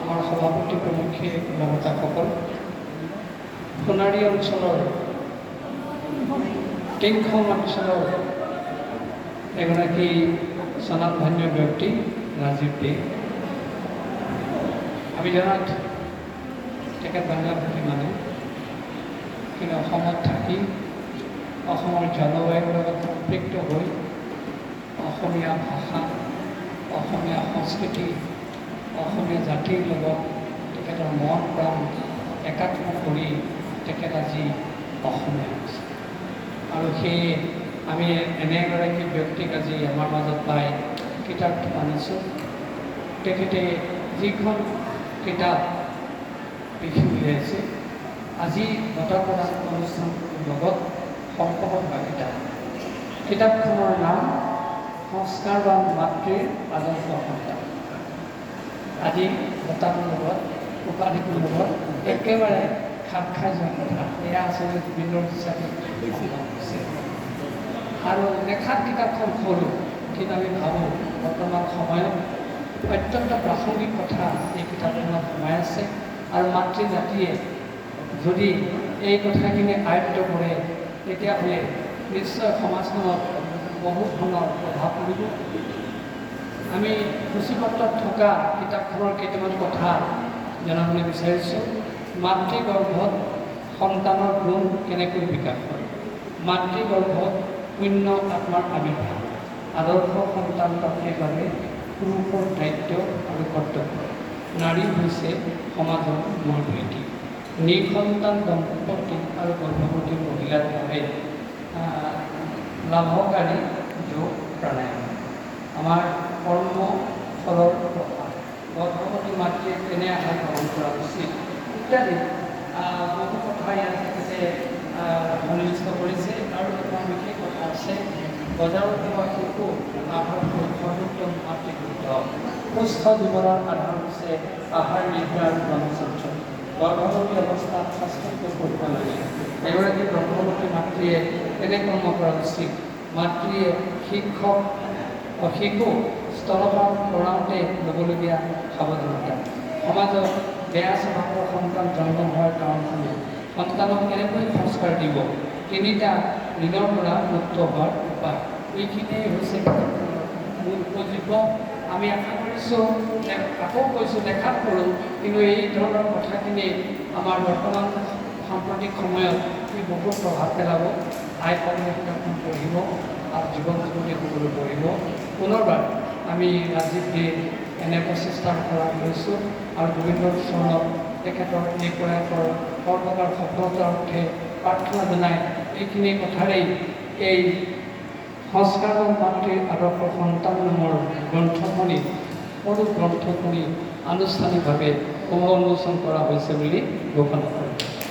আমাৰ সভাপতি প্ৰমুখী মহোদয়সকল, সোণাৰী অঞ্চলৰ টিংখং অঞ্চলৰ এগৰাকী স্বনামধন্য ব্যক্তি ৰাজীৱ দে। আমি জনাত তেখেত বাংলাভাষী মানুহ, কিন্তু অসমত থাকি অসমৰ জলবায়ুৰ লগত সম্পৃক্ত হৈ অসমীয়া ভাষা, অসমীয়া সংস্কৃতি, অসমীয়া জাতিৰ লগত তেখেতৰ মন প্ৰাণ একাত্ম কৰি তেখেত আজি অসমীয়া হৈছে। আৰু সেয়ে আমি এনে এগৰাকী ব্যক্তিক আজি আমাৰ মাজত পাই কিতাপটো আনিছোঁ। তেখেতে যিখন কিতাপ লিখি উলিয়াইছে, আজি বঁটা প্ৰদান অনুষ্ঠানটোৰ লগত সম্পৰ্ক হোৱা কিতাপ। কিতাপখনৰ নাম সংস্কাৰবান মাতৃৰ আদৰ্শ সন্তান। আজি বঁটাটোৰ লগত, উপাধিটোৰ লগত একেবাৰে খাপ খাই যোৱা কথা। এয়া আচলতে জুবিনৰ হিচাপে হৈছে। আৰু লেখাত কিতাপখন সৰু, কিন্তু আমি ভাবোঁ বৰ্তমান সময়ত অত্যন্ত প্ৰাসংগিক কথা এই কিতাপখনত সোমাই আছে। আৰু মাতৃজাতিয়ে যদি এই কথাখিনি আয়ত্ব কৰে, তেতিয়াহ'লে নিশ্চয় সমাজখনত বহুত ধৰণৰ প্ৰভাৱ পৰিব। আমি সূচীপত্ৰত থকা কিতাপখনৰ কেইটামান কথা জনাবলৈ বিচাৰিছোঁ। মাতৃগৰ্ভত সন্তানৰ গুণ কেনেকৈ বিকাশ হয়, মাতৃগৰ্ভত শূন্য আত্মাৰ আৱিৰ্ভাৱ, আদৰ্শ সন্তান প্ৰাপ্তিৰ বাবে পুৰুষৰ দায়িত্ব আৰু কৰ্তব্য, নাৰী হৈছে সমাজৰ মূল ভেটি, নিঃসন্তান দম্পতি আৰু গৰ্ভৱতী মহিলাৰ বাবে লাভকাৰী যোগ প্ৰাণায়াম, আমাৰ কৰ্ম ফলৰ প্ৰভাৱ, গৰ্ভৱতী মাতৃয়ে কেনে আহাৰ গ্ৰহণ কৰা উচিত ইত্যাদি বহু কথা ইয়াত তেখেতে সন্নিৱিষ্ট কৰিছে। আৰু এটা বিশেষ কথা আছে, বজাৰত পোৱা শিশু আহাৰ সৰ্বোত্তম মাতৃগুৰুত্ব, সুস্থ জীৱনৰ আধাৰ হৈছে আহাৰ নিদ্ৰা আৰু ব্ৰহ্মচৰ্য। গৰ্ভৱতী অৱস্থাত স্বাস্থ্যকৰ কৰিব লাগে। এগৰাকী গৰ্ভৱতী মাতৃয়ে কেনে কৰ্ম কৰা উচিত, মাতৃয়ে শিশু স্তনপান কৰাওঁতে ল'বলগীয়া সাৱধানতা, সমাজত বেয়া স্বভাৱৰ সন্তান জন্ম হোৱাৰ কাৰণসমূহ, সন্তানক কেনেকৈ সংস্কাৰ দিব, তিনিটা ঋণৰ পৰা মুক্ত হোৱাৰ উপায়, এইখিনিয়ে হৈছে কিতাপখনৰ মূল উপজীব্য। আমি আশা কৰিছোঁ, আকৌ কৈছোঁ, দেখাত কৰোঁ, কিন্তু এই ধৰণৰ কথাখিনি আমাৰ বৰ্তমান সাম্প্ৰতিক সময়ত বহুত প্ৰভাৱ পেলাব। আইসকলে কিতাপখন পঢ়িব আৰু যুৱক যুৱতীসকলে পঢ়িব। পুনৰবাৰ আমি ৰাজীৱ দে এনে প্ৰচেষ্টা কৰা হৈছোঁ আৰু গোবিন্দৰ চৰণত তেখেতৰ এই প্ৰয়াসৰ সৰ্বকাৰ সফলতাৰ অৰ্থে প্ৰাৰ্থনা জনাই এইখিনি কথাৰেই এই সংস্কাৰবান মাতৃৰ আদৰ্শ সন্তান নামৰ গ্ৰন্থখনি, সৰু গ্ৰন্থখনি আনুষ্ঠানিকভাৱে শুভ উন্মোচন কৰা হৈছে বুলি ঘোষণা কৰোঁ।